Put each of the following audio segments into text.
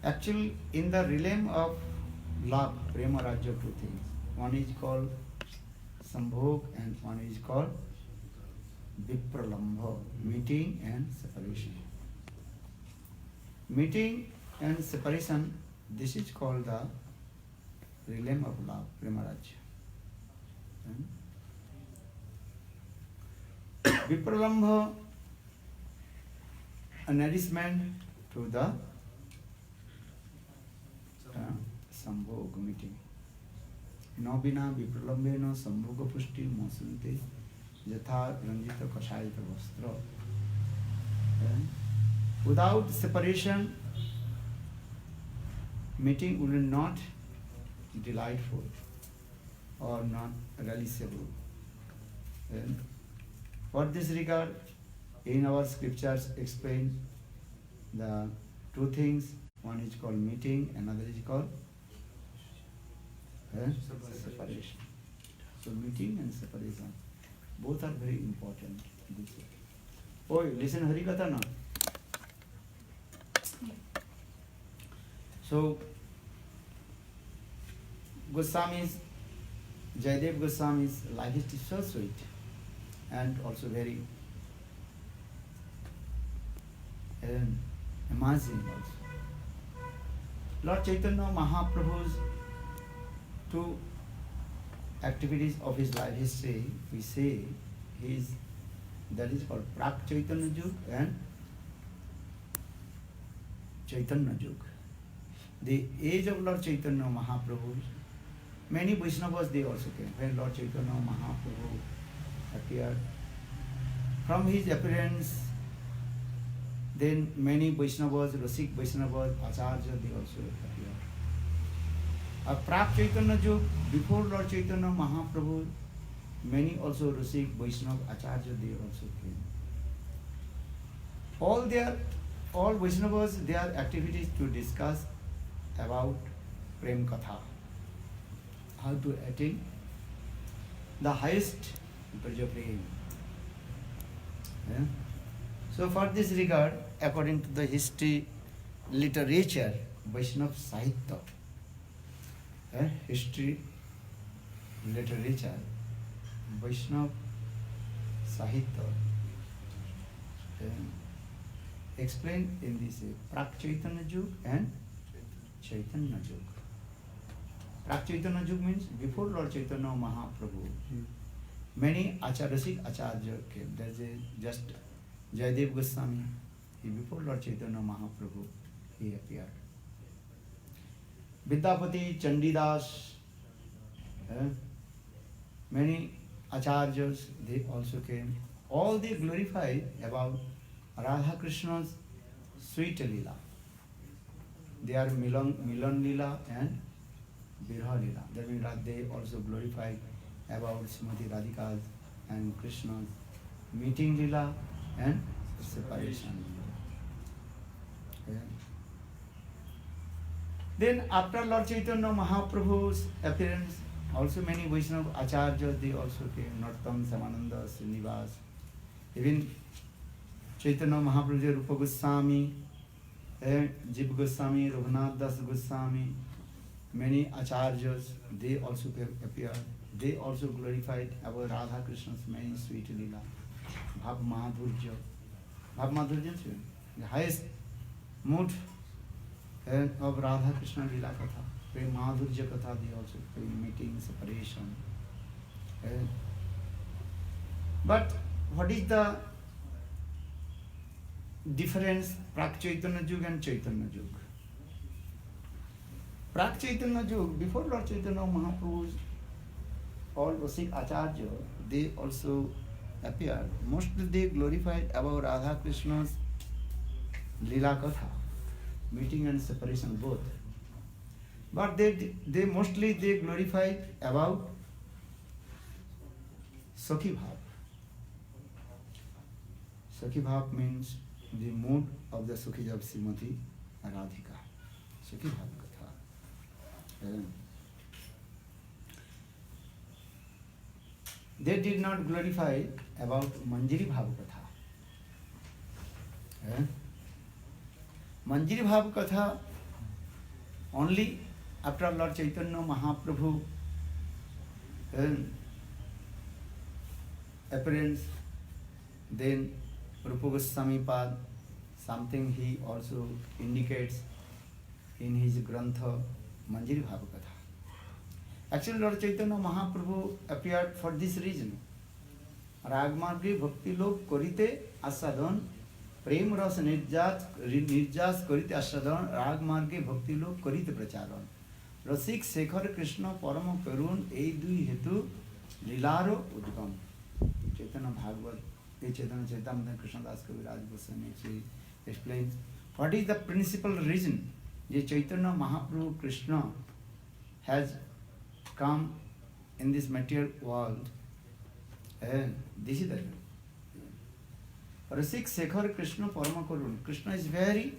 Actually, in the realm of love, prema rajya, two things. One is called sambhog and one is called vipralambha, meeting and separation. Meeting and separation, this is called the realm of love, prema rajya. Vipralambha, a nourishment to the sambhog, meeting. Nobina vipralambena sambhoga pushti mosunte yatha ranjita kashayita vastra. Without separation, meeting will not delightful or not realizable. For this regard, in our scriptures explain the two things. One is called meeting, another is called separation. So meeting and separation, both are very important. Oh, listen Hari Katha now. So Goswami's, Jayadev Goswami's life is so sweet and also very amazing also. Lord Chaitanya Mahaprabhu's two activities of his life history, we say, that is called Prak Chaitanya Yug and Chaitanya Yug. The age of Lord Chaitanya Mahaprabhu, many Vaishnavas they also came. When Lord Chaitanya Mahaprabhu appeared, from his appearance, then many Vaishnavas, Rasik Vaishnavas, Acharya, they also appeared. Prak Chaitanya Yug, before Lord Chaitanya Mahaprabhu, many also Rasik, Vaishnava, Acharya, they also came. All Vaishnavas, their activities to discuss about Prem Katha, how to attain the highest Braja Prem. So for this regard, according to the history, literature, Vaishnava Sahitya, history, literature, Vaishnava Sahitya, explained in this Prak Chaitanya Yug and Chaitanya Yug. Prak Chaitanya Yug means before Lord Chaitanya Mahaprabhu, many Acharasik Acharya came. There is just Jayadev Goswami, before Lord Chaitanya Mahaprabhu, he appeared. Vidyapati, Chandidas, many Acharyas, they also came. All they glorified about Radha Krishna's sweet lila. They are Milan lila and Virha lila. That means that they also glorified about Srimati Radhika's and Krishna's meeting lila and separation. Then after Lord Chaitanya Mahaprabhu's appearance, also many Vaishnava Acharyas, they also came. Narottam, Samananda, Srinivas. Even Chaitanya Mahaprabhu, Rupa Goswami, Jiva Goswami, Raghunath Das Goswami, many Acharyas, they also appeared. They also glorified our Radha Krishna's many sweet lila. Bhav Madhurya. Bhav Madhurya, the highest mood of Radha Krishna lila katha. Prem Madhurya katha, they also came, meeting, separation. But what is the difference Prak Chaitanya Yug and Chaitanya Yug? Prak Chaitanya Yug, before Lord Chaitanya Mahaprabhu's all Rasik Acharya, they also appeared. Mostly they glorified about Radha Krishna's Leela Katha, meeting and separation both. But they mostly they glorified about Sakhi Bhav. Sakhi Bhav means the mood of the Sakhi of Srimati Radhika. Sakhi Bhav Katha. They did not glorify about Manjari Bhav Katha. Manjari Bhav Katha Only after Lord Chaitanya Mahaprabhu appearance, then Rupa Goswami Pad, something he also indicates in his Grantha Manjari Bhavakatha. Actually, Lord Chaitanya Mahaprabhu appeared for this reason. Ragmargi Bhakti Lok Korite Asadhan, Prem Ras Nirjas Korite Asadhan, Ragmargi Bhakti Lok Korite Pracharan. Rasik Shekhar Krishna Parama Karun Eidui Hetu Lilaro Udgam. Chaitanya Bhagavad, Chaitanya Krishna Das Kaviraj Goswami explains what is the principal reason that Chaitanya Mahaprabhu Krishna has come in this material world. And this is the Rasik Shekhar Krishna Parama Karun. Krishna is very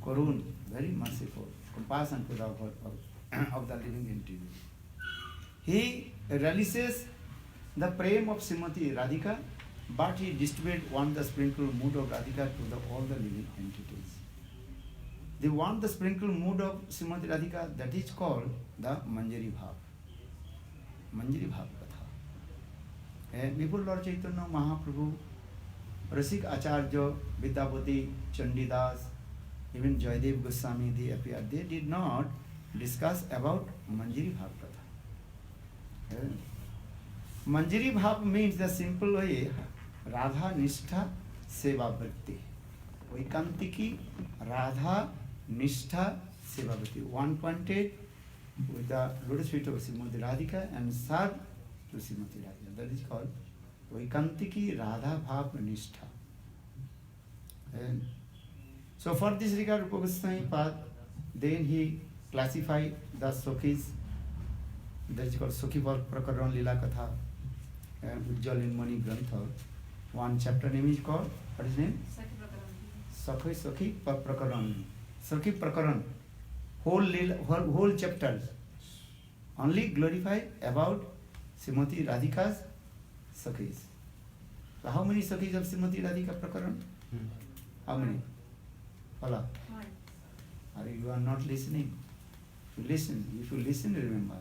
Karun, very merciful, compassion to the of the living entity. He relishes the prem of Srimati Radhika, but he distributes the sprinkled mood of Radhika to all the living entities. They want the sprinkled mood of Srimati Radhika, that is called the Manjari Bhav. Manjari Bhav Katha. And before Lord Chaitanya Mahaprabhu, Rasik Acharya, Vidyapati, Chandidas, even Jayadev Goswami, they appeared. They did not discuss about Manjari Bhav Katha. Manjari Bhav means the simple way Radha Nishtha Seva Vritti. Vaikantiki Radha Nishtha Seva Vritti. One pointed with the lotus feet of Srimati Radhika and serve to Srimati Radhika. That is called Vaikantiki Radha Bhav Nishtha. And so for this regard, Rupa Goswami Pad, then he classified the Sokhis, that is called Sokhi Prakaran Lila Katha, Ujjal in Mani Grantha. One chapter name is called, what is name? Sokhi Prakaran. Sokhi Prakaran. Whole chapters only glorify about Srimati Radhika's Sakhis. So how many Sakhis of Srimati Radhika Prakaran? How many? Hala. You are not listening. You listen. If you listen, remember.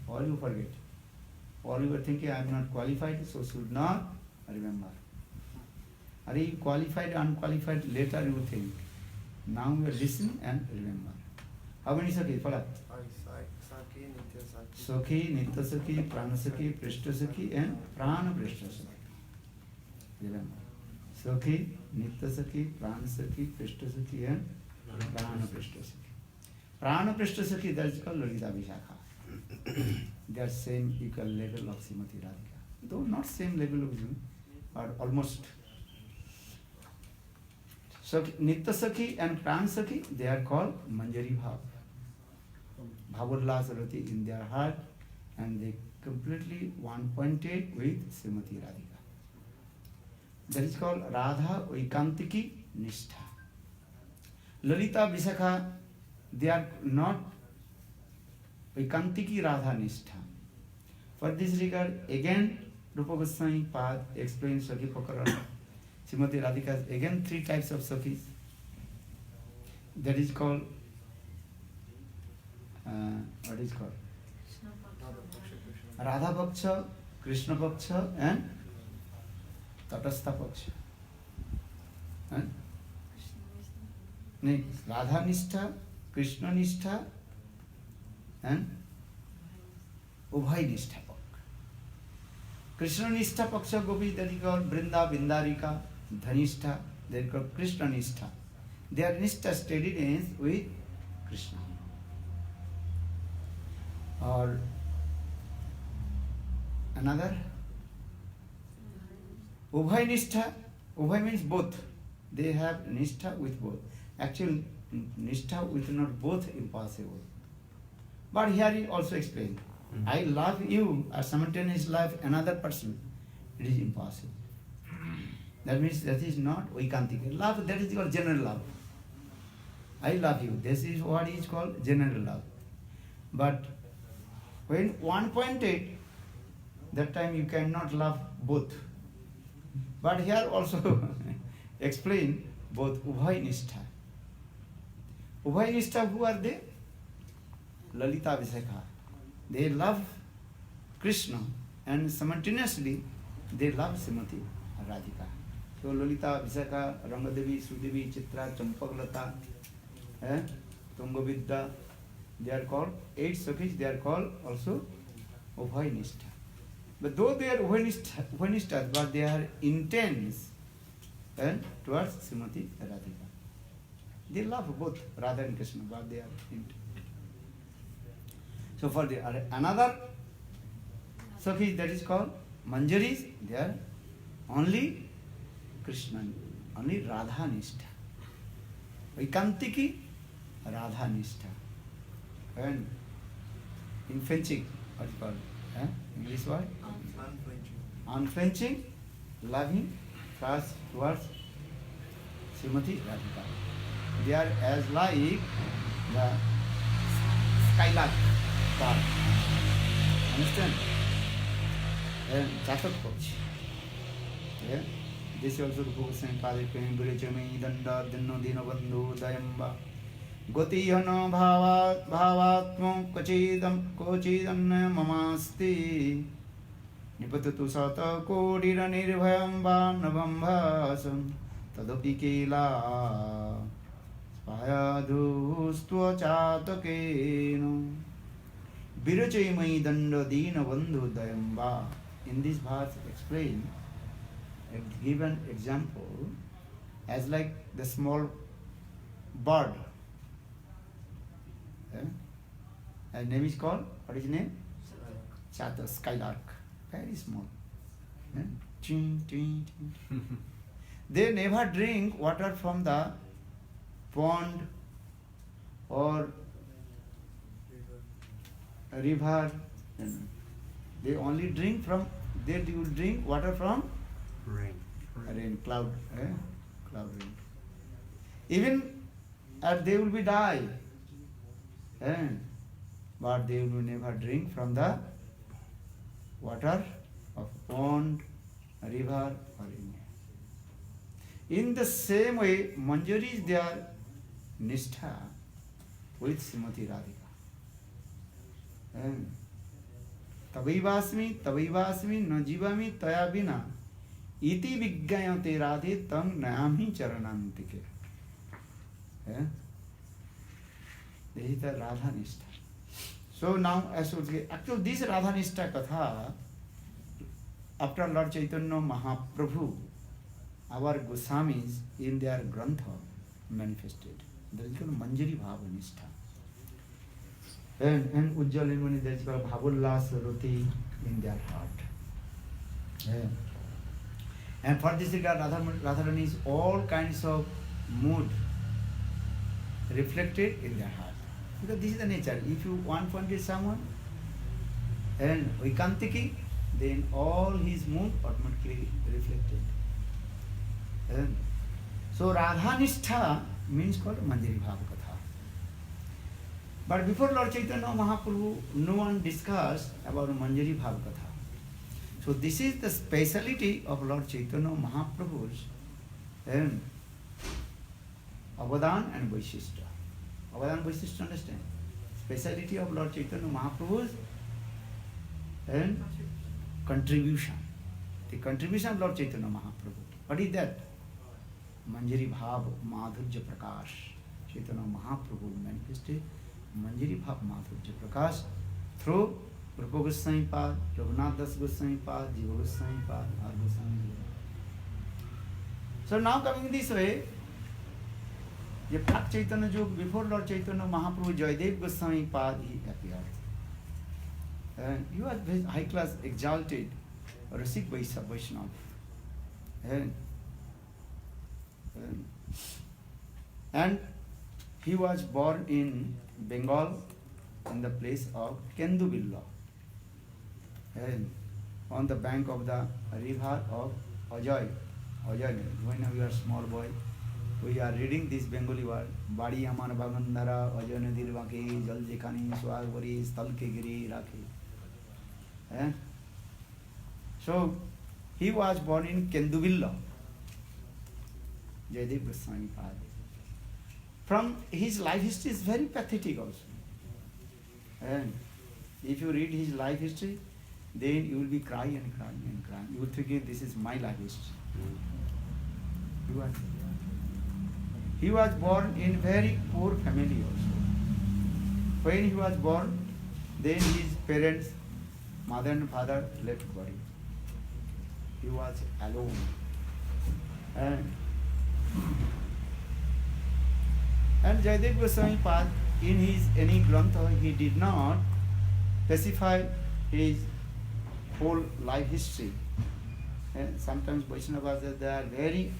All you forget. All you are thinking, I am not qualified, so should not remember. Are you qualified, unqualified? Later you will think. Now you listen and remember. How many Sakhis? Hala. Sakhi, Nitya Sakhi, Prana Sakhi, Prishta Sakhi, and Prana Prishta Sakhi. Remember. Sakhi, Nitya Sakhi, Prana Sakhi, Prishta Sakhi, and Prana Prishta Sakhi. Prana Prishta Sakhi, that is called Lalita Vishakha. They are same equal level of Srimati Radhika. Though not same level of you, but almost. So Nitya Sakhi and Prana Sakhi, they are called Manjari Bhav. Bhavurlas Rati in their heart, and they completely one-pointed with Srimati Radhika. That is called Radha Vaikantiki Nishtha. Lalita Vishakha, they are not Vaikantiki Radha Nishtha. For this regard, again, Rupa Goswami Pad explains Sakhi Prakaran. Srimati Radhika, again 3 types of Sakhis. That is called what is called? Radha Paksha, Krishna Paksha, and Tatastha Paksha. Radha Nishtha, Krishna Nishtha, and Ubhay Nishtha Paksha. Krishna Nishtha Paksha Gopi, that is called Brinda, Bindarika, Dhanistha, they are called Krishna Nishtha. Their Nishtha steadiness with Krishna. Or another Ubhay Nishtha. Ubhay means both. They have Nishtha with both. Actually, Nishtha with not both impossible. But here he also explained, I love you or simultaneously love another person. It is impossible. That means that is not Vaikantika. Love, that is called general love. I love you. This is what is called general love. But when one pointed, that time you cannot love both. But here also explain both Ubhay Nishtha. Ubhay Nishtha, who are they? Lalita Vishakha. They love Krishna and simultaneously they love Srimati Radhika. So Lalita, Vishakha, Rangadevi, Sudevi, Chitra, Champaklata, Tungavidya, they are called 8 Sakhis, they are called also Ubhayanistha. But though they are Ubhayanistha, but they are intense towards Srimati Radhika. They love both Radha and Krishna, but they are intense. So for the another Sakhi that is called Manjaris, they are only Krishna, only Radha Nishtha. Vaikantiki, Radha Nishtha. And in fencing, what is called? English word? Unflinching, loving, trust towards Srimati Radhika. They are as like the skylark star. Understand? And Chatak Koch. Yeah? This is also the book saying Padipin, Burechami, Danda, Dino, Dino, Bandhu, Dayamba. Goti Hano Bhavatmo, Kochidam Mamasti. Nipatutu Sata Kodira Nirvayamba Navambhasam Tadapi Kela Spayadhustva Chatakeno Birachayamai Danda Dina Bandhu Dayamba. In this verse explain, give an example as like the small bird. And name is called, what is his name? Chata, skylark. Very small. Ching, ching, ching. They never drink water from the pond or a river. They only drink from, they will drink water from rain, cloud rain. Even they will be die. But they will never drink from the water of pond, river or any. In the same way, Manjaris, they are Nishtha with Srimati Radhika. Tavaivasmi na jivami taya bina iti vigyayate radhe tam nayami charanantike. This is the Radha Nishtha. So now, actually this Radha Nishtha Katha, after Lord Chaitanya Mahaprabhu, our Goswamis in their Grantha manifested. That is called Manjari Bhava Nishtha. And Ujjal and Mani, that is called Bhavullas Roti in their heart. And for this regard, Radharani is all kinds of mood reflected in their heart. Because this is the nature. If you want to someone and Vaikantiki, then all his mood automatically reflected. So Radhanistha means called Manjari Bhava Katha. But before Lord Chaitanya Mahaprabhu, no one discussed about Manjari Bhava Katha. So this is the speciality of Lord Chaitanya Mahaprabhu's Avadan and Vaishishta. Avadan and Vaishishta, understand? Speciality of Lord Chaitanya Mahaprabhu's and contribution. The contribution of Lord Chaitanya Mahaprabhu. What is that? Manjari Bhav Madhurya Prakash. Chaitanya Mahaprabhu manifested Manjari Bhav Madhurya Prakash through Rupa Goswami Pad, Raghunath Das Goswami Pad, Jiva Goswami Pad, R. Goswami. So now coming this way, the Prak Chaitanya Yug, before Lord Chaitanya Mahaprabhu, Joydev Goswami Pad, he appeared. And he was very high class, exalted, Rasik Vaishnava. And he was born in Bengal in the place of Kenduvilla, on the bank of the river of Ajay. When we are small boy, we are reading this Bengali word. Badi Amar Bagandara, Ajay Nadir Vaki, Jal Jekani, Swagwari, Stalke Giri, Rakhi. So he was born in Kenduvilla, Jaydev Goswami Pad. From his life history is very pathetic also. And if you read his life history, then you will be crying and crying and crying. You will think this is my life history. He was born in very poor family also. When he was born, then his parents, mother and father, left body. He was alone. And Jayadev Goswami Pad, in his any grantha, he did not specify his whole life history. And sometimes Vaishnavas, they are very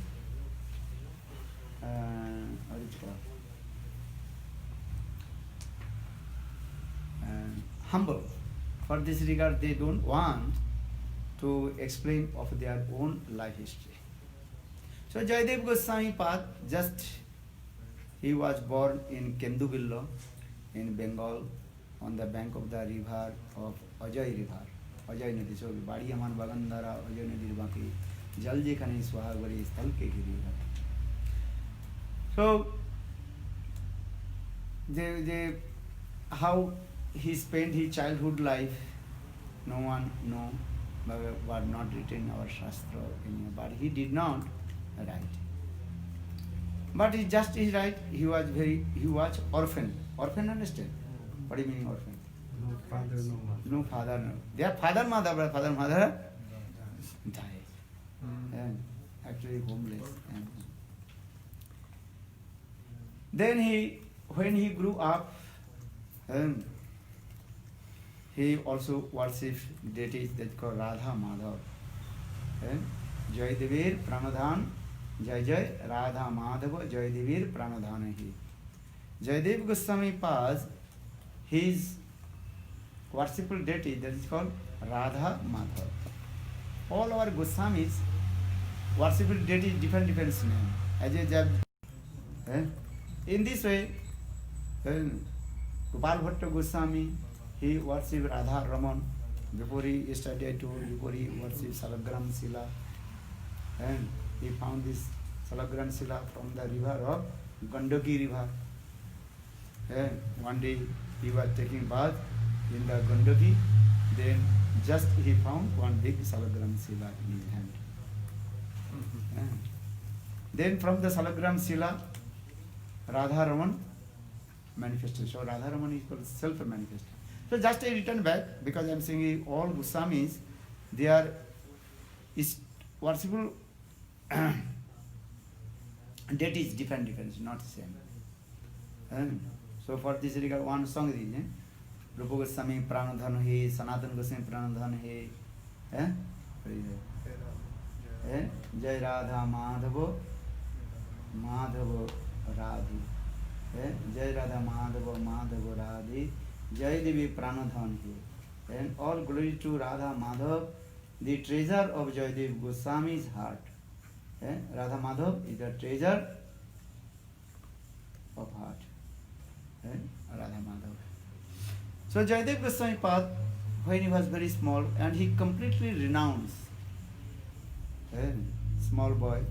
what is it called? Humble. For this regard, they don't want to explain of their own life history. So Jayadev Goswami Pad, just he was born in Kendubilla in Bengal on the bank of the river of Ajay River. Ajay Nadi. So Badi Aman Bagandara, Ajay Nadi Baki, Jal Jekhane Swahagari Sthal Ke Giri. So how he spent his childhood life, no one know, was not written in our Shastra, but he did not write. But he just is right, he was orphan. Orphan, understand? What do you mean orphan? No father, no mother. No father, no. Their father, mother died. And actually homeless. And then when he grew up, he also worshipped deities that called Radha Madhav. Jai Devir Pranadhan, Jai Jai Radha Madhava, Jai Devir Pranadhan hi. Jayadev Goswami Paz, his worshipful deity that is called Radha Madhav. All our Goswamis worshipful deity different names. In this way, Gopal Bhatta Goswami, he worshipped Radha Raman. Before he studied before he worshipped Salagram Sila. And he found this Salagram Sila from the river of Gandaki river. And one day he was taking bath in the Gandaki, then just he found one big Salagram Sila in his hand. Then from the Salagram Sila, Radha Raman manifested. So Radha Raman is called self-manifested. So just I return back because I am saying all Goswamis, they are worshipful deities different, not same. So for this regard, one song is Rupa Goswami Pranadhan he, Sanatana Goswami Pranadhan he. Jai Radha Madhava Madhava Radhi. Jai Radha Madhava Madhava Radhi. Jai Devi Pranadhan he. And all glory to Radha Madhav, the treasure of Jayadev Goswami's heart. Radha Madhav is the treasure of heart. Radha Madhav. So Jayadev Goswami Pad, when he was very small, and he completely renounced, small boy,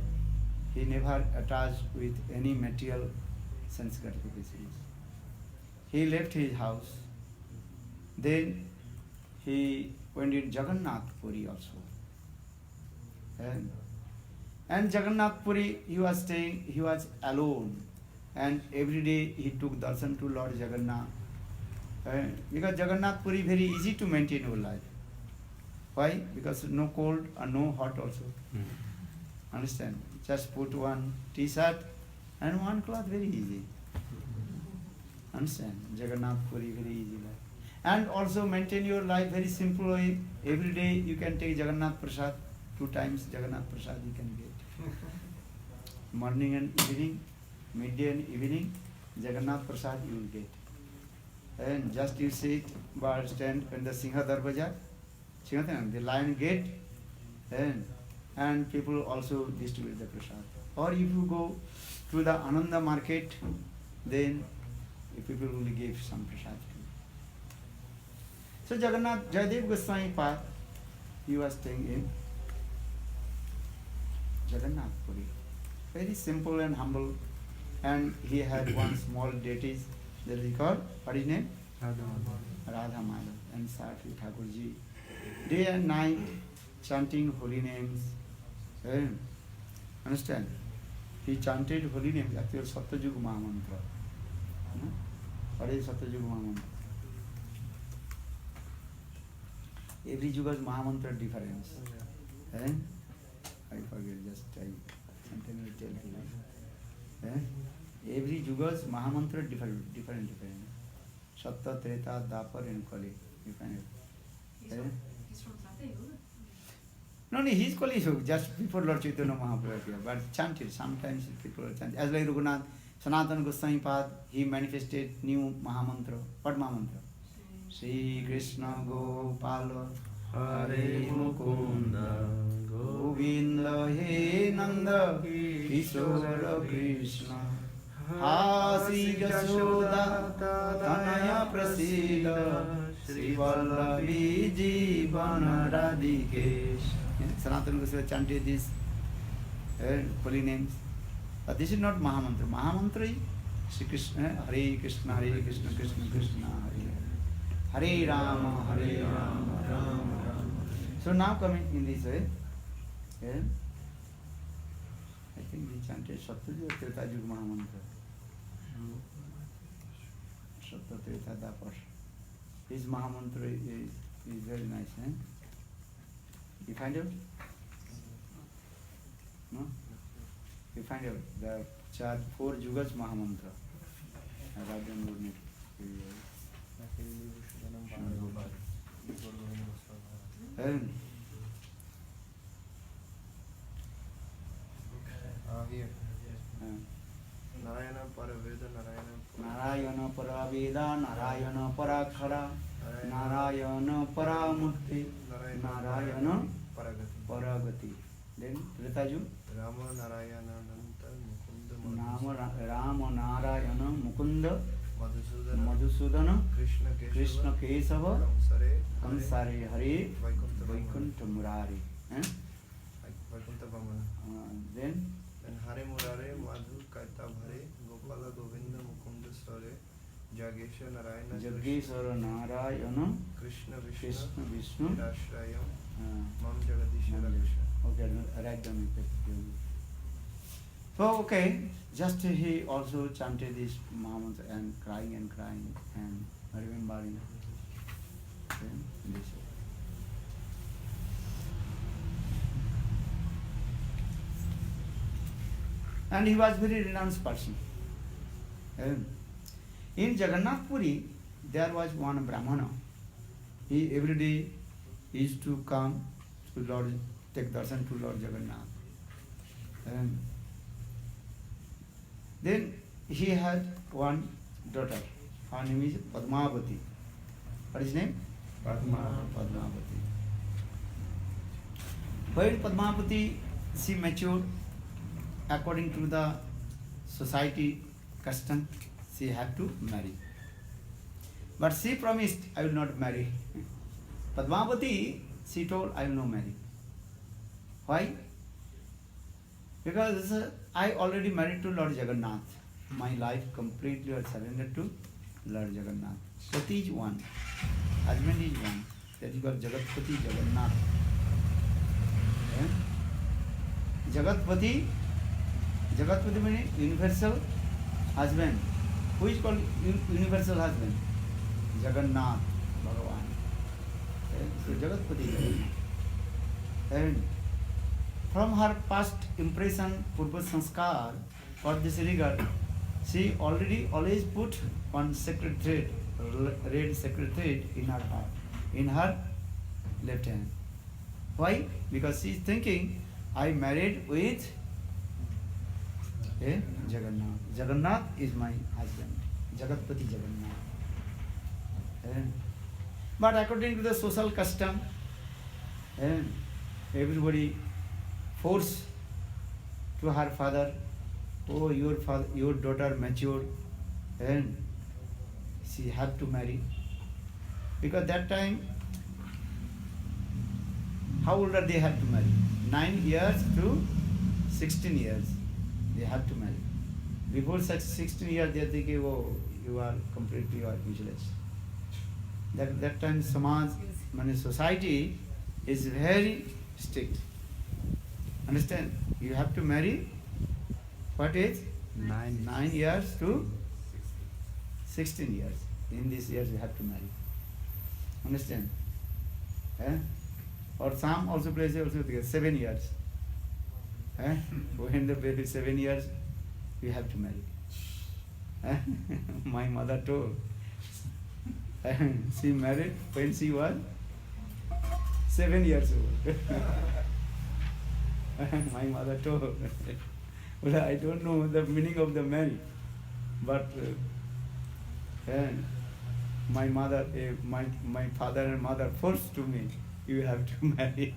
he never attached with any material sense gratifications. He left his house. Then he went in Jagannath Puri also. And Jagannath Puri, he was staying, he was alone. And every day he took darshan to Lord Jagannath. Because Jagannath Puri very easy to maintain your life. Why? Because no cold and no hot also. Understand? Just put one t-shirt and one cloth, very easy. Understand? Jagannath Puri, very easy life. And also maintain your life very simple way. Every day you can take Jagannath Prasad. 2 times Jagannath Prasad you can get. Morning and evening, midday and evening, Jagannath Prasad you will get. And just you sit or stand in the Singha Darwaja, the lion gate, and people also distribute the prasad. Or if you go to the Ananda market, then people will give some prasad to you. So Jayadev Goswami Pad, he was staying in Jagannath Puri. Very simple and humble. And he had one small deity that he called, what is his name? Radha Madhav and Sakri Thakurji, day and night chanting holy names. Understand? He chanted holy names, actually Satyajug Mahamantra. What is Satyajug Mahamantra? Every Yuga's Mahamantra difference. I forget, just something will tell you. Every Yuga's Mahamantra different. Sattva, Treta, Dapar and Kali. You find it. He's from Satya Yuga? No, he's Kali Yuga, just before Lord Chaitanya Mahaprabhu. But chanted, sometimes people chant. As like Raghunath, Sanatana Goswami Pad, he manifested new Mahamantra. What Mahamantra? Shri Krishna Gopala Hare Mukunda Govinda He Nanda Kishora Krishna Hasi Yashoda Tanaya Prasida Sri Vallavi Jivana Radhikesh. Sanatana Goswami chanted these holy names. But this is not Mahamantra. Mahamantra is Shri Krishna, Hare Krishna, Hare Krishna, Krishna Krishna, Hare Rama, Hare Rama, Rama Rama. So now coming in this way, I think we chanted Satyajug or Tretayug Mahamantra. Sattva, Treta, Dapar. His Mahamantra is very nice. You find out? No? You find out the chart 4 Yugas Mahamantra. Rajan would need Here. Narayana Paraveda, Narayana Paraveda, Narayana Parakhara, Narayana Paramurti, Narayana Paragati. Then Tretaju? Rama Narayana Nanta Mukunda Rama Narayana Mukunda Madhusudana Madhusudana Krishna Kesava Kamsare Kamsare Hare Vaikuntha Vaikuntha Murari. Vaikuntha Vamana. Then Hare Murare Madhu Kaita Bhare Gopala Govinda Mukunda Sare Jagesha Narayana Jageshwara Narayana Krishna Krishna Vishnu Vishnu Nirashrayam Mam Jagadisha Raksha. Okay, write down it. So okay, just he also chanted this Mahamantra and crying and remembering. Okay, this. And he was very renounced person. In Jagannath Puri, there was one Brahmana. He every day used to come to Lord, take darshan to Lord Jagannath. And then he had one daughter. Her name is Padmavati. What is his name? Padmavati. When Padmavati, she matured, according to the society custom, she had to marry. But she promised, I will not marry. Padmavati, she told, I will not marry. Why? Because I already married to Lord Jagannath. My life completely was surrendered to Lord Jagannath. Pati is one. Husband is one. That is called Jagatpati Jagannath. Jagatpati means universal husband. Who is called universal husband? Jagannath, Bhagavan. So Jagatpati Jagannath. And from her past impression, Purva Sanskar, for this regard, she always put one sacred thread, red sacred thread in her heart, in her left hand. Why? Because she is thinking, I married with Jagannath. Jagannath is my husband. Jagatpati Jagannath. But according to the social custom, everybody force to her father, oh, your daughter matured and she had to marry. Because that time, how old are they had to marry? 9 years to 16 years they had to marry. Before such 16 years they think, oh, you are completely useless. That time Samaj, means society is very strict. Understand? You have to marry, what age? 9 years to 16 years. In these years you have to marry. Understand? Eh? Or some also places also 7 years. Eh? When the baby is 7 years, you have to marry. Eh? My mother told. She married when she was 7 years old. My mother told. Well, I don't know the meaning of the marry, but my mother, my father and mother forced to me, you have to marry.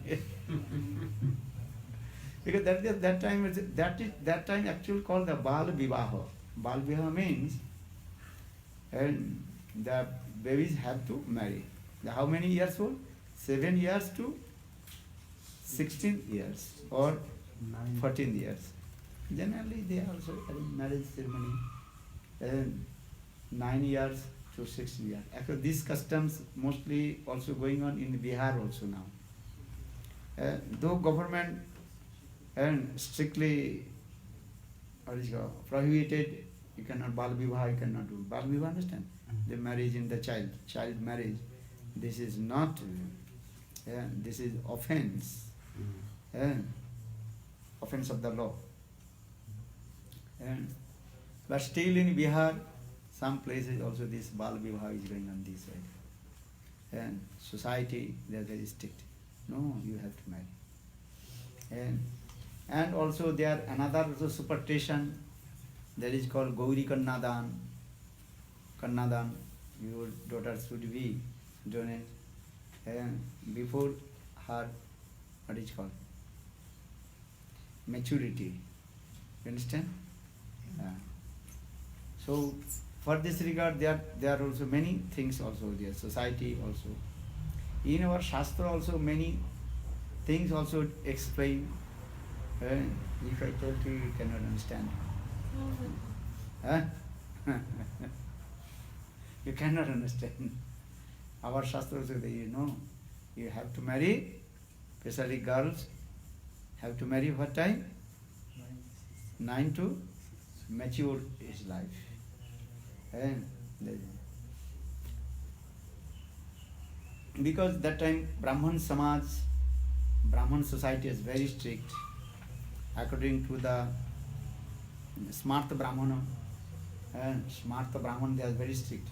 Because that time actually called the Bal Vivaha. Bal Vivaha means, and the babies have to marry. How many years old? 7 years to 16 years or 14 years. Generally, they also arrange marriage ceremony 9 years to 16 years. Actually, these customs mostly also going on in Bihar also now. Though government strictly prohibited, you cannot Bal Vivaha, you cannot do Bal Vivaha. Understand? The marriage in the child marriage. This is not. This is offense. Offense of the law. But still in Bihar, some places also this Bal Vivaha is going on this way. And society, they are very strict. No, you have to marry. And also there another also superstition that is called Gauri Kannadan. Kannadan, your daughter should be donated before her, what is called, maturity. You understand? So for this regard, there are also many things also there. Society also. In our Shastra also many things also explain. If I tell you, you cannot understand. You cannot understand. Our Shastra says, you have to marry, especially girls, have to marry what time? 9 to mature his life. Because that time Brahman Samaj, Brahman society is very strict. According to the Smartha Brahmana, Smartha Brahman, they are very strict.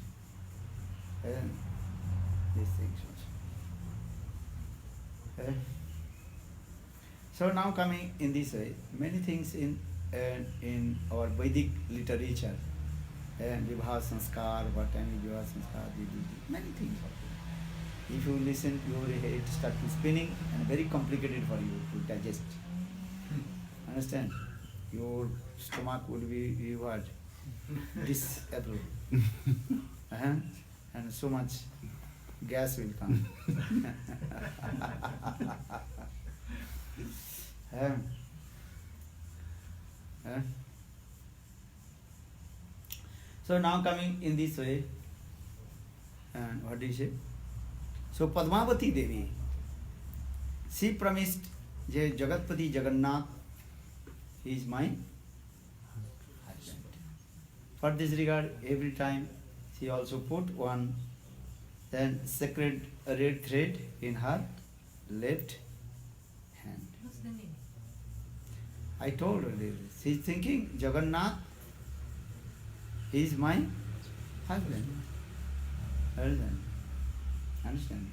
These things also. So now coming in this way, many things in our Vedic literature, Vibhav Sanskar, what time Vibhav Sanskar, many things also. If you listen, your head starts spinning and very complicated for you to digest. Understand? Your stomach will be what? Disabled. And so much gas will come. So now coming in this way, and what do you say? So Padmavati Devi, she promised Jagatpati Jagannath, he is my husband. For this regard, every time she also put one sacred red thread in her left hand. What's the name? I told her this. She is thinking Jagannath, he is my husband. Understand?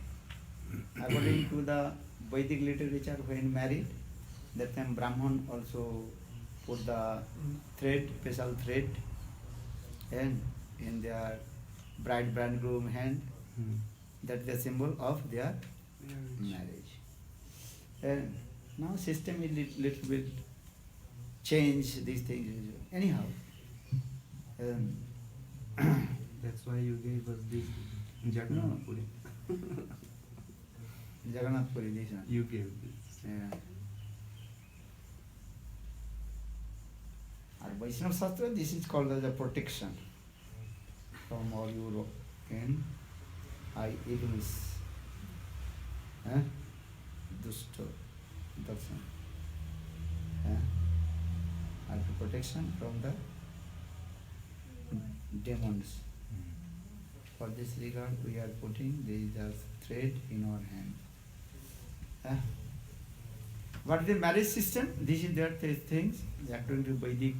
According to the Vedic literature, when married, that time Brahman also put the thread, special thread, and in their bridegroom hand. That is the symbol of their marriage. And now system is little bit change these things. Anyhow. That's why you gave us this Jagannath Puri. Jagannath Puri, this one. You gave this. Yeah. Our Vaishnava Shastra, this is called as a protection from all Europe. I Iblis, eh? Dushta, Darshan. After protection from the demons. For this regard, we are putting this thread in our hand. What is the marriage system? This is their things according to Vedic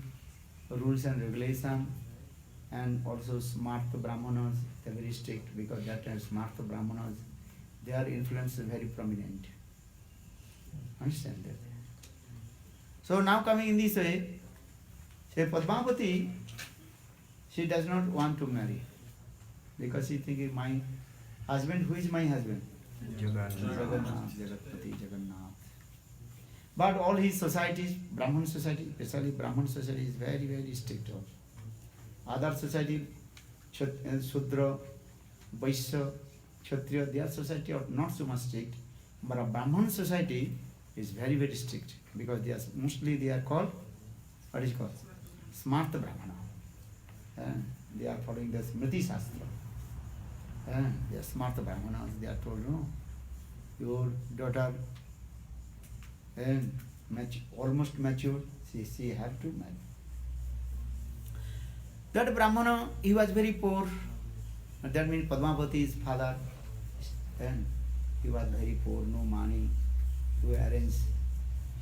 rules and regulation, and also Smarta Brahmanas, they are very strict because that time Smarta Brahmanas, their influence is very prominent. Understand that? So now coming in this way, say Padmavati, she does not want to marry because she thinking my husband, who is my husband? Jagannath, Jagatpati, Jagannath. But all his societies, Brahman society, especially Brahman society is very, very strict. Other society, Shudra, Vaishya, Kshatriya, their society are not so much strict. But a Brahman society is very, very strict because mostly they are called, what is called? Smarta Brahmana. They are following the Smriti Shastra. They are Smarta Brahmanas. They are told, no, your daughter almost mature, she have to marry. That Brahmana, he was very poor. That means Padmavati's father, and he was very poor, no money to arrange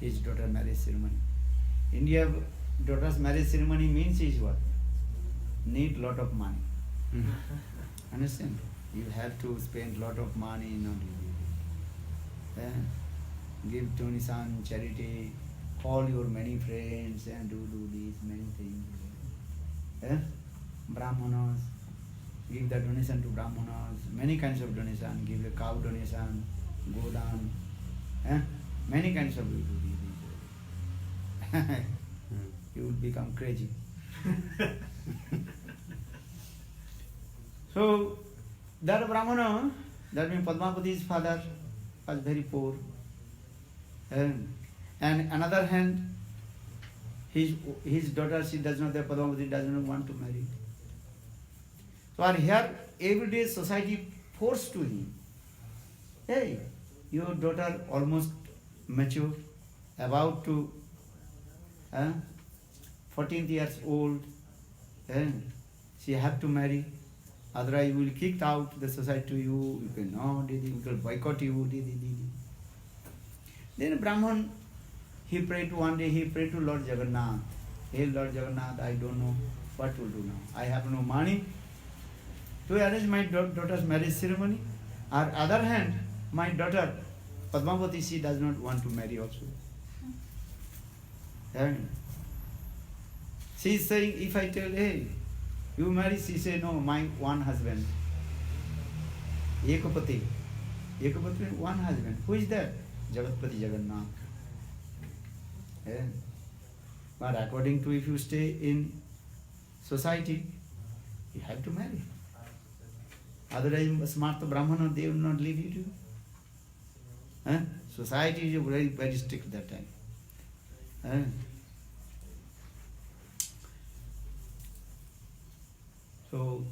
his daughter marriage ceremony. India, daughter's marriage ceremony means is what? Need lot of money. Understand? You have to spend lot of money in order to give donation, charity, call your many friends and do these many things. Brahmanas, give the donation to Brahmanas, many kinds of donation, give a cow donation, godan, many kinds of you do these. You will become crazy. So, that Brahmana, that means Padmavati's father was very poor. And another hand, his daughter, she does not, Padmavati does not want to marry. So here, everyday society forced to him. Hey, your daughter almost mature, about to 14 years old, she have to marry. Otherwise, you will kicked out the society to you cannot, we will boycott you. Then Brahman, he prayed one day, he prayed to Lord Jagannath. Hey Lord Jagannath, I don't know what to do now. I have no money to arrange my daughter's marriage ceremony. On the other hand, my daughter, Padmavati, she does not want to marry also. And she is saying, if I tell, hey, you marry, she say, no, my one husband. Ekapati. Ekapati means one husband. Who is that? Jagatpati Jagannath. But according to if you stay in society, you have to marry. Otherwise, Smarta Brahmana, they will not leave you to. Society is very, very strict that time. So,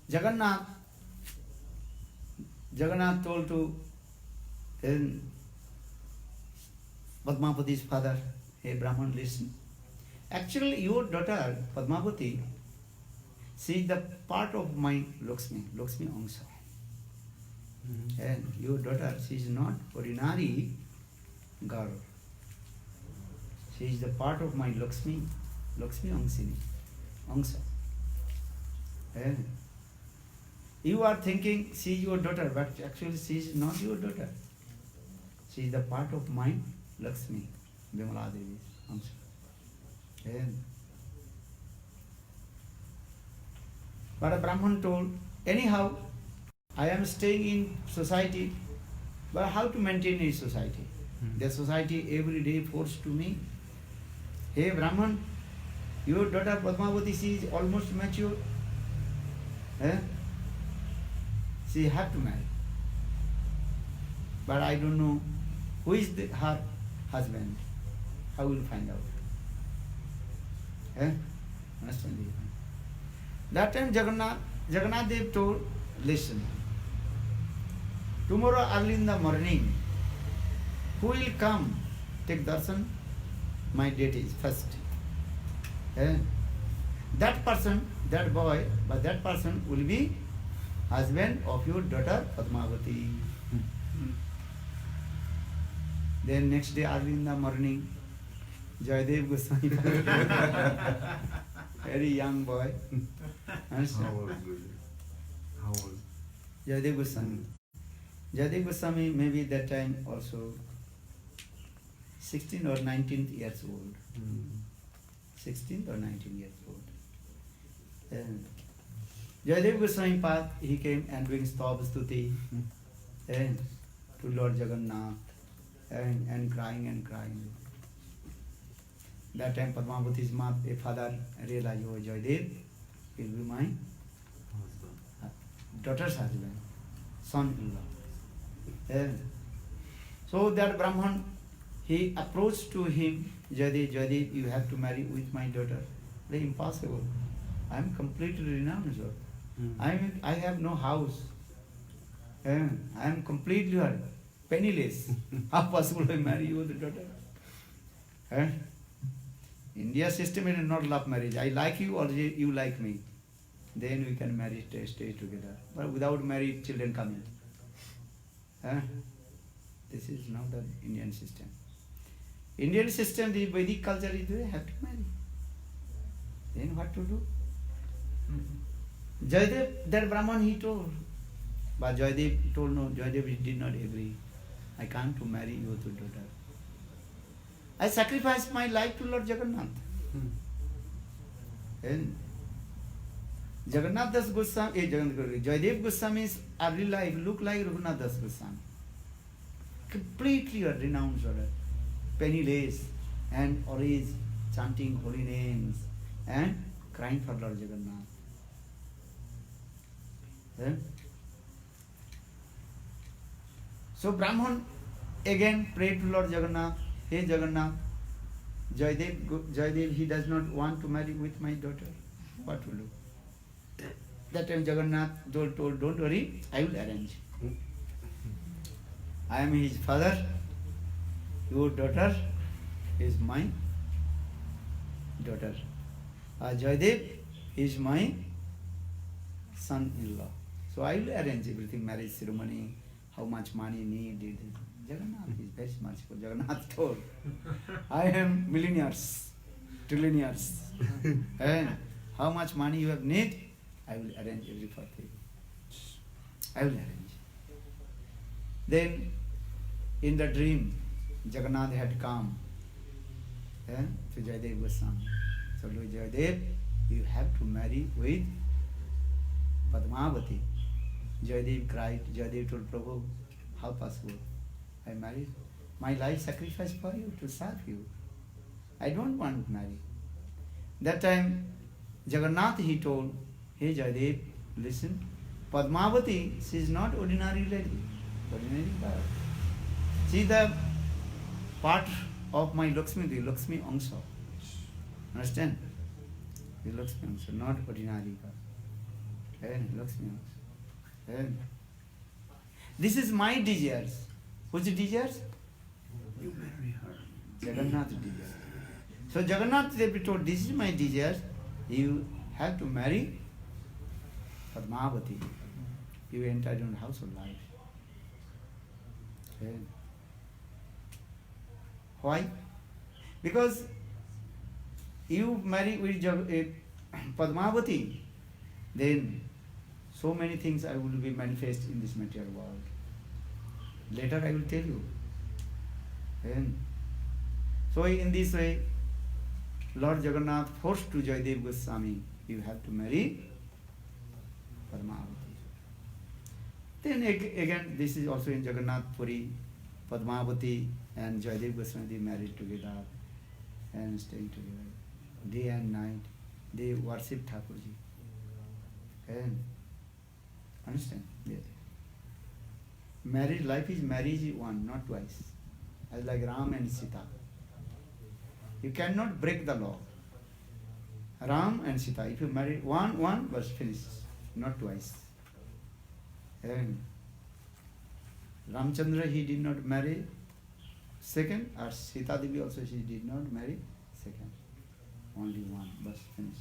Jagannath told to Padmavati's father, hey Brahman, listen. Actually, your daughter, Padmavati, she is the part of my Lakshmi Angsa. And your daughter, she is not ordinary girl. She is the part of my Lakshmi Angsa. And you are thinking she is your daughter, but actually she is not your daughter. She is the part of my Lakshmi, Vimala Devi Angsa. And but a Brahman told, anyhow, I am staying in society, but how to maintain a society? The society every day forced to me. Hey Brahman, your daughter Padmavati, she is almost mature. She have to marry. But I don't know who is her husband. How will find out? Understand? That time Jagannath Jagannath Dev told, listen, tomorrow early in the morning, who will come take darshan? My date is first. That person, that boy, but that person will be husband of your daughter Padmavati. Then next day early in the morning, Jayadev Goswami, very young boy. Understand? How old is it? How old? Jayadev Goswami. Jayadev Goswami maybe that time also 16 or 19 years old. 16 or 19 years old. And Jayadev Goswami Pad, he came and doing Stava Stuti and to Lord Jagannath and crying and crying. That time Padmavati's father realized, oh Jayadev will be my daughter's husband, son-in-law. So that Brahman, he approached to him, Jayadev, you have to marry with my daughter. Very impossible. I am completely renounced. I have no house. I am completely penniless. How possible I marry you with the daughter? India system is not love marriage. I like you or you like me. Then we can marry, stay together. But without married, children coming. This is not the Indian system. Indian system, the Vedic culture is they have to marry. Then what to do? Jayadev, that Brahman he told. But Jayadev told no, Jayadev did not agree. I can't to marry you to daughter. I sacrificed my life to Lord Jagannath. And Jagannath Das Goswami, Jayadev Goswami's early life looked like Raghunath Das Goswami. Completely a renounced order, penniless, and always chanting holy names and crying for Lord Jagannath. So Brahman again prayed to Lord Jagannath, hey Jagannath, Jayadev, he does not want to marry with my daughter. What to do? That time Jagannath told, don't worry, I will arrange. I am his father, your daughter is my daughter. Jayadev is my son-in-law. So I will arrange everything, marriage ceremony, how much money needed. Jagannath is very merciful. Jagannath told, I am millionaires, trillionaires. And how much money you have need, I will arrange everything. I will arrange. Then in the dream, Jagannath had come to Jayadev Goswami. So Jayadev, you have to marry with Padmavati. Jayadev cried, Jayadev told Prabhu, how possible? I married. My life sacrificed for you, to serve you. I don't want to marry. That time, Jagannath, he told, hey Jayadev, listen, Padmavati, she is not ordinary lady, ordinary girl. She is the part of my Lakshmi, the Lakshmi Angsha. Understand? The Lakshmi Angsha, not ordinary girl. Lakshmi Angsha. This is my desires. Whose desires? You marry her. Jagannath desires. So Jagannath Dev told, this is my desires. You have to marry Padmavati. You enter into the house of life. Why? Because you marry with Padmavati, then so many things I will be manifest in this material world. Later I will tell you. And so in this way, Lord Jagannath forced to Jayadev Goswami, you have to marry Padmavati. Then again, this is also in Jagannath Puri, Padmavati and Jayadev Goswami married together and staying together. Day and night, they worship Thakurji. And understand? Yes. Married life is marriage one, not twice. As like Ram and Sita. You cannot break the law. Ram and Sita, if you marry one, was finished. not twice. And Ramchandra, he did not marry second, or Sita Devi also, she did not marry second. Only one, bus finished.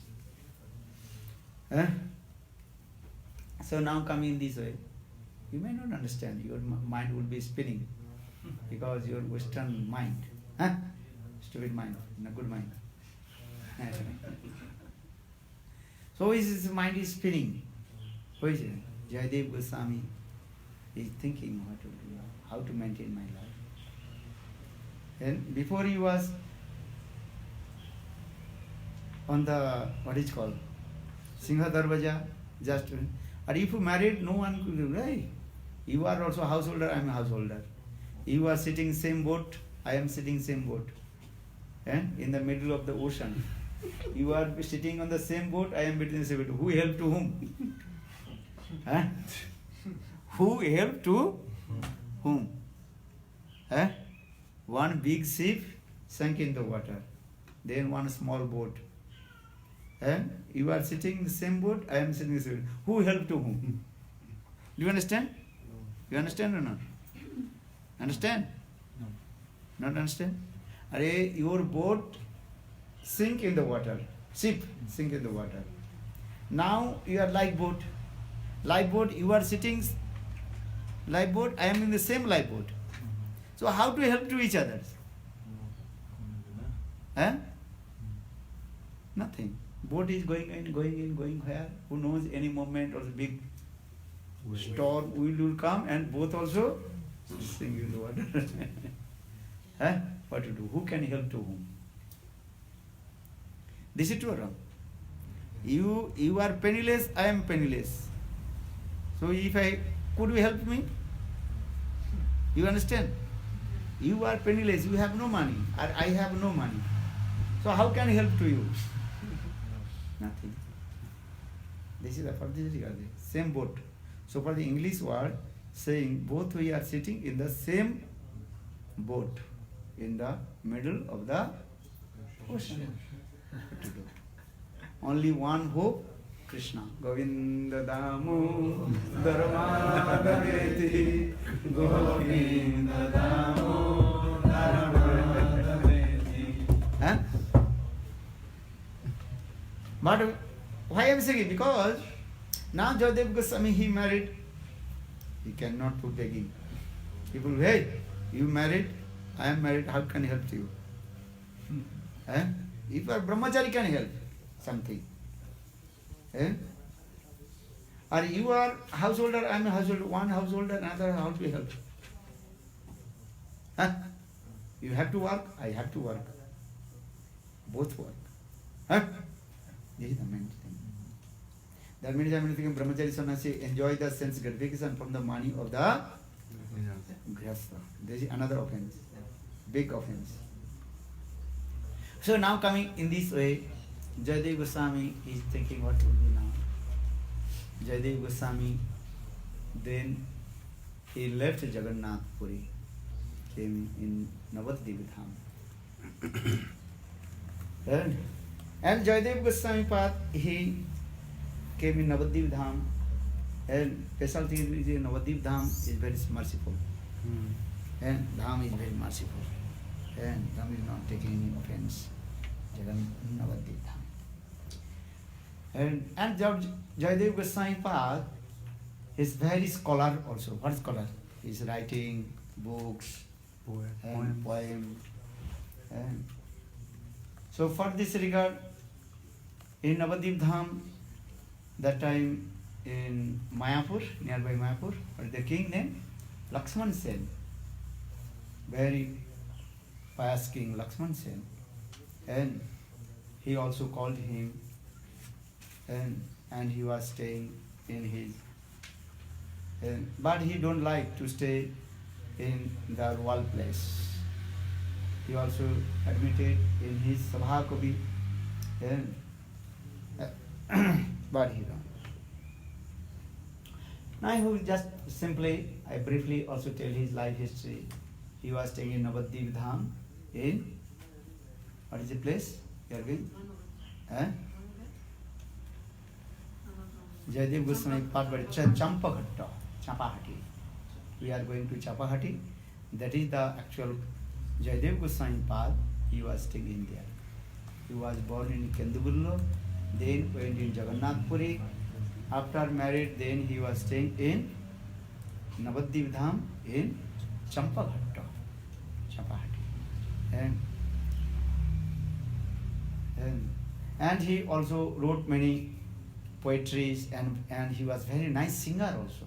So now coming this way, you may not understand, your mind will be spinning because your Western mind, stupid mind, not good mind. So his mind is spinning. Who is it? Jayadev Goswami is thinking what to do, how to maintain my life. And before he was on the, what is called, Singha Darwaja, just, or if you married, no one could do, right? You are also a householder, I am a householder. You are sitting same boat, I am sitting same boat. And in the middle of the ocean. You are sitting on the same boat, I am between the same boat. Who helped to whom? Who helped to whom? One big ship sank in the water. Then one small boat. You are sitting in the same boat, I am sitting in the same boat. Who helped to whom? Do you understand? You understand or not? Understand? No. Not understand? Your boat sink in the water. Ship sink in the water. Now you are lifeboat. Lifeboat, you are sitting lifeboat, I am in the same lifeboat. So how to help to each other? Nothing. Boat is going where? Who knows, any moment or big storm will come and both also sink in the water. What to do? Who can help to whom? This is true or wrong? You are penniless, I am penniless. So could you help me? You understand? You are penniless, you have no money, or I have no money. So how can I help to you? Nothing. This is the same boat. So for the English word, saying both we are sitting in the same boat, in the middle of the ocean. What to do? Only one hope, Krishna. Govinda Damu Dharmadaveti Govinda Damu Dharmadaveti. But why I am saying? Because now Jayadev Goswami, he married, he cannot put begging. People, hey, you married, I am married, how can I help you? If a brahmachari can help something. Or you are householder, I am a householder, one householder, another, how to help? You have to work, I have to work. Both work. This is the main thing. That means I am thinking brahmachari sannyasi enjoy the sense gratification from the money of the grihastha. This is another offense, big offense. So now coming in this way, Jayadev Goswami is thinking what to do now. Jayadev Goswami, then he left Jagannath Puri, came in Navadvip Dham. And Jayadev Goswami Pad, he came in Navadvip Dham, and special thing is Navadvip Dham is very merciful. And Dham is very merciful. And Dham is not taking any offense. Navadvip Dham. And Jayadev Goswami Pad is very scholar also. What is scholar? He is writing books, poems. And so for this regard, in Navadvip Dham, that time in Mayapur, nearby Mayapur, what is the king name? Lakshman Sen. Very pious king, Lakshman Sen. And he also called him, and he was staying in his, but he don't like to stay in the royal place. He also admitted in his Sabha ko bhi, but he don't. Now I will just simply, I briefly also tell his life history. He was staying in Navadvip Dham in, what is the place? You are going? Jayadev Goswami Pad, but Champaghatta, Chapahati. We are going to Chapahati. That is the actual Jayadev Goswami Pad. He was staying in there. He was born in Kendugullu, then went in Jagannath Puri. After married, then he was staying in Navadvip Dham in Champaghatta, Chapahati. And he also wrote many poetries, and he was very nice singer also.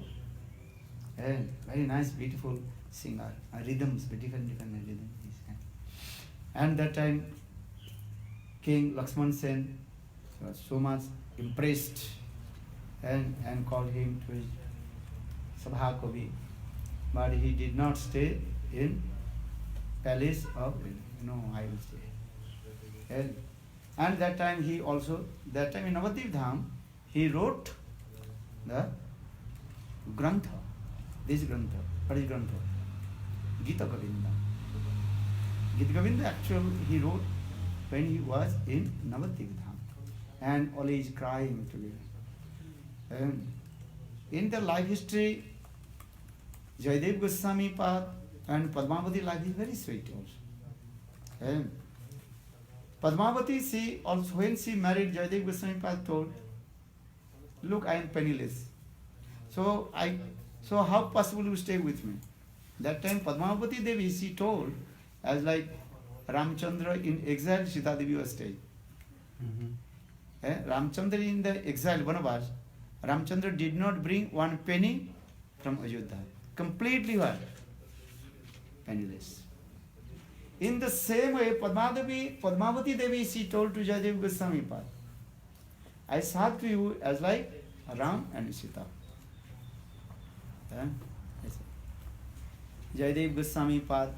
And very nice, beautiful singer. Rhythms, different rhythms. And that time, King Lakshman Sen was so much impressed and called him to his Sabha Kavi. But he did not stay in palace of, I will stay. And that time he also, that time in Navadvip Dham, he wrote the Grantha. This Grantha. What is Grantha? Gita Govinda. Gita Govinda actually he wrote when he was in Navadvip Dham. And always crying together. And in the life history, Jayadev Goswami Pad and Padmavati life is very sweet also. And Padmavati, she also, when she married Jayadev Goswami Pad, told, look, I am penniless. So how possible you stay with me? That time Padmavati Devi, she told, as like Ramchandra in exile, Sita Devi was staying. Ramchandra in the exile, Vanavas, Ramchandra did not bring one penny from Ayodhya. Completely what? Penniless. In the same way, Padmavati Devi, she told to Jayadev Goswami Pad, I sought to you as like Ram and Sita. Jayadev Goswami Pad,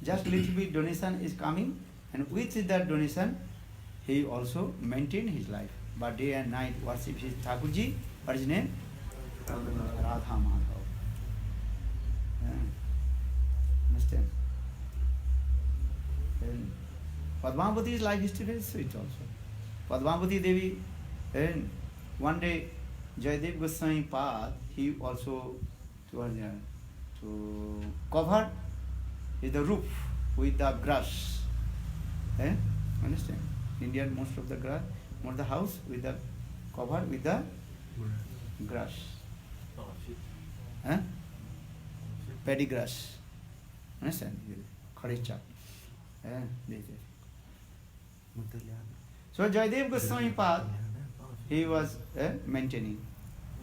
just little bit donation is coming, and with that donation, he also maintained his life. But day and night worship his Thakurji. What is his name? Radha Madhav. Understand? And Padmavati's life history is very sweet also. Padmavati Devi, and one day Jayadev Goswami Pad, he also to cover the roof with the grass. Understand? Indian, most of the grass, most of the house with the cover with the grass. Paddy grass. Understand? Kharicha. So Jayadev Goswami Pad, he was maintaining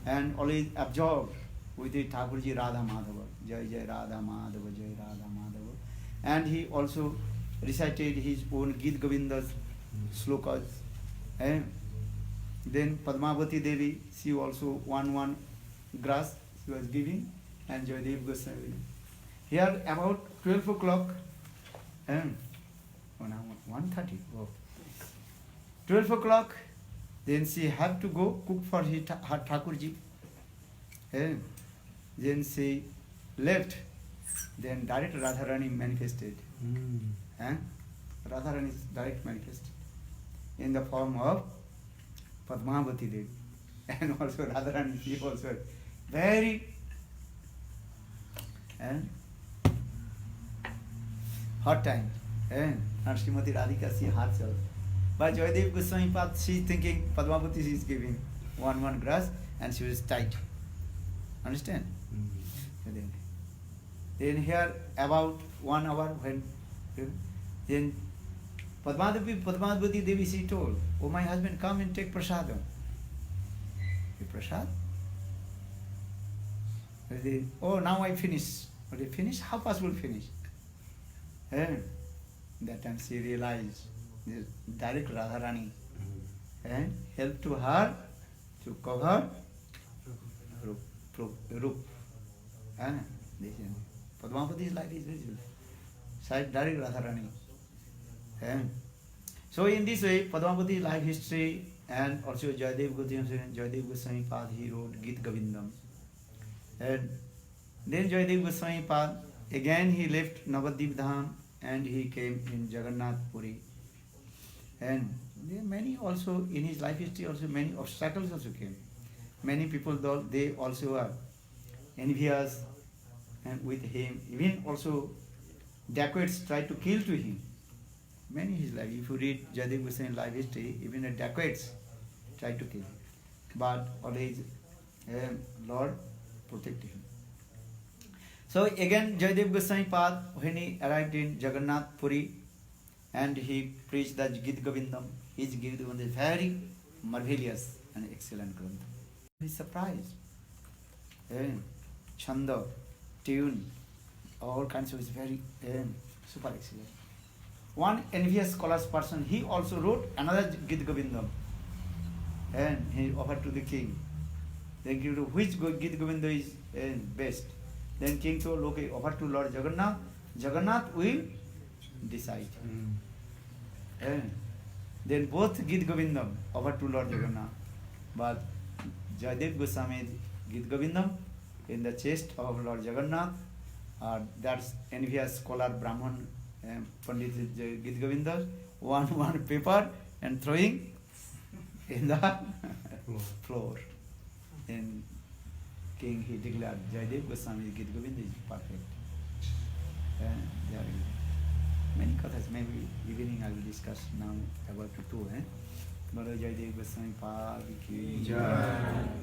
and always absorbed with the Thakurji Radha Madhava. Jai Jai Radha Madhava, Jai Radha Madhava. And he also recited his own Gita Govinda's slokas. And then Padmavati Devi, she also one grass she was giving, and Jayadev Goswami. Here about 12 o'clock, 1:30. 12 o'clock, then she had to go cook for her Thakurji. Then she left, then direct Radharani manifested. Radharani is direct manifested in the form of Padmavati Devi. And also Radharani, she also very hot time. And Srimati Radhika, she herself. But Jayadev Goswami Pad, she thinking Padmavati is giving one grass, and she was tight. Understand? Then here about 1 hour when then Padmavati Devi, she told, oh my husband, come and take prasadam. Prasad? Oh, now I finish. Okay, finish? How possible finish? And that time she realized this direct Radharani and help to her to cover roof. And Padmavati's life is visible. Side direct Radharani. And so in this way, Padmavati's life history and also Jayadev Goswami Pad, he wrote Gita Govindam. And then Jayadev Goswami Pad, again he left Navadvip Dham and he came in Jagannath Puri. And there are many also in his life history also many obstacles also came. Many people though they also are envious and with him. Even also dacoits tried to kill to him. Many his life. If you read Jayadev Goswami's life history, even the dacoits tried to kill him. But always Lord protected him. So again Jayadev Goswami Pad, when he arrived in Jagannath Puri and he preached the Gita Govindam, his Gita Govindam is very marvelous and excellent Grantha. He is surprised. Chanda, tune, all kinds of is very super excellent. One envious scholar's person, he also wrote another Gita Govindam and he offered to the king. Then king told, which Gita Govinda is best? Then king told, okay, offer to Lord Jagannath. Jagannath will decide. Then both Gita Govindam offered to Lord Jagannath. But Jayadev Goswami's Gita Govindam in the chest of Lord Jagannath, that's envious scholar Brahman Pandit Gita Govinda, one paper and throwing in the floor. Then king he declared Jayadev Goswami's Gita Govinda is perfect. There are many kathas, maybe evening I will discuss now about two. Bolo Jayadev Goswami Pad ki Jai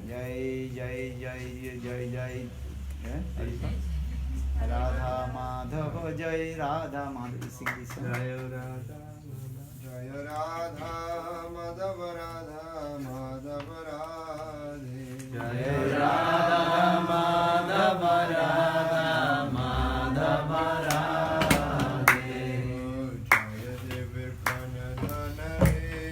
Jai Jai Jai Jai Radha Madhava Jai Radha Madhava. Sing this song. Jaya Radha Madhava Radha Madhava Radhe Jai Radha Madhava Radha Madhava Radhe. Jaya Devi Pranadhana Jai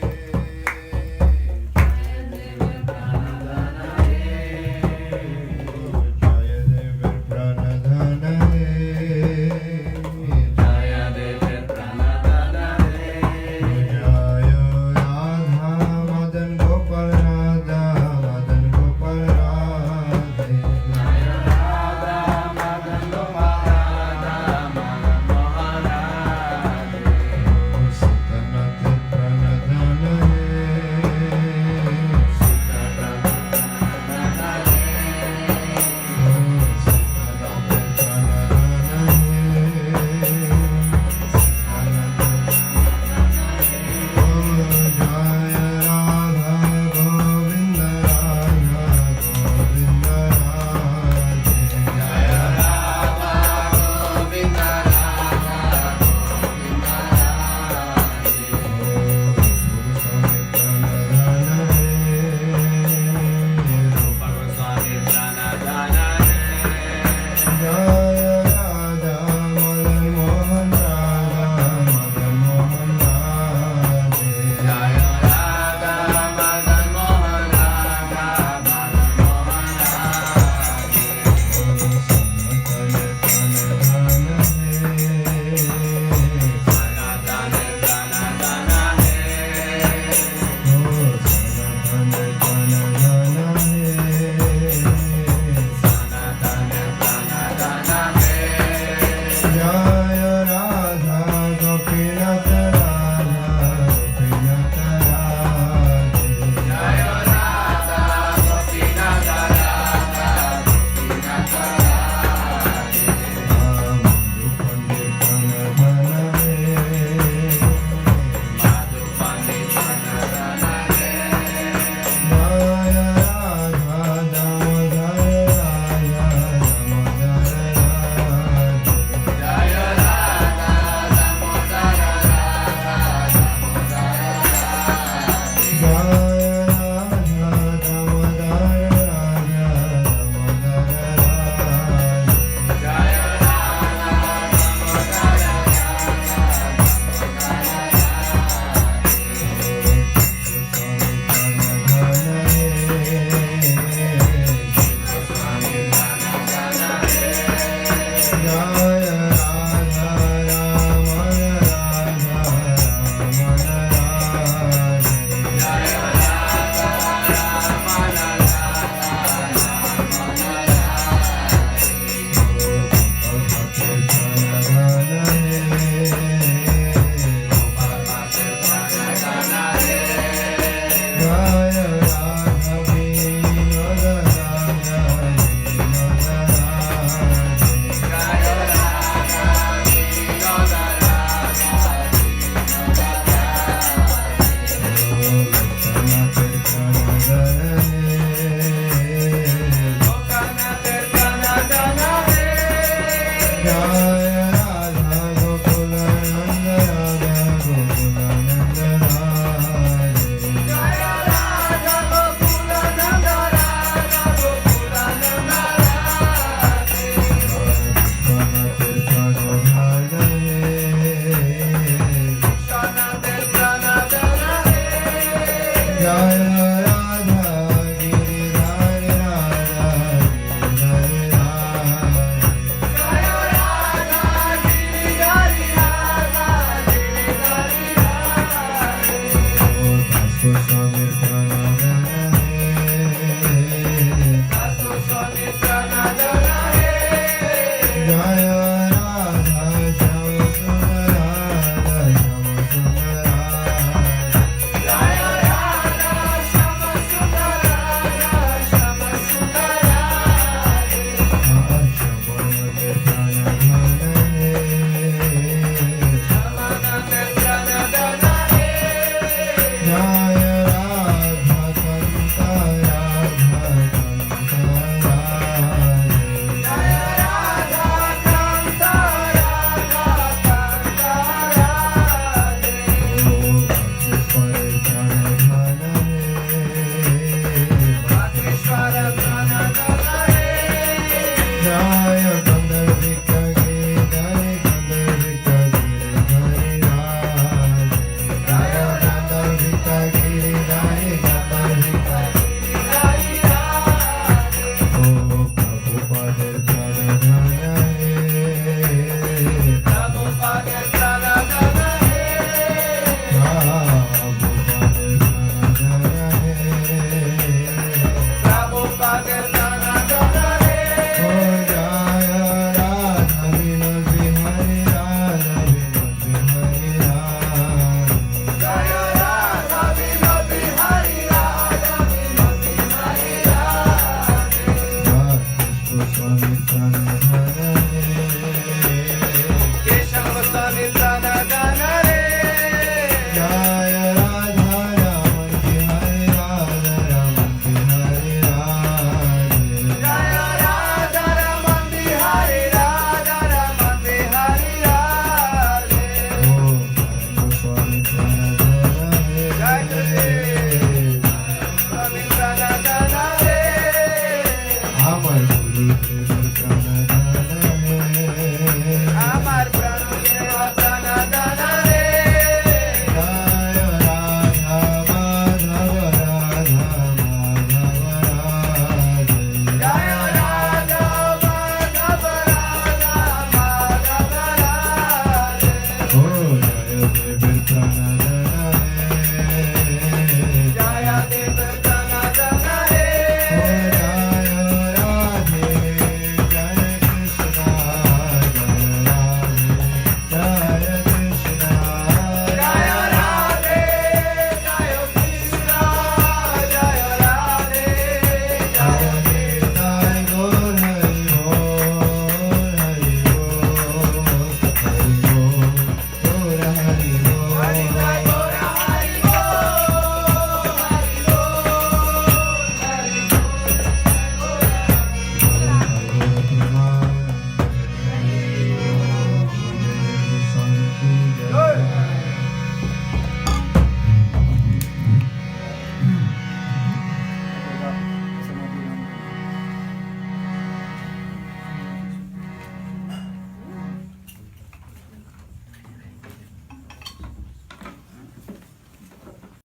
Hare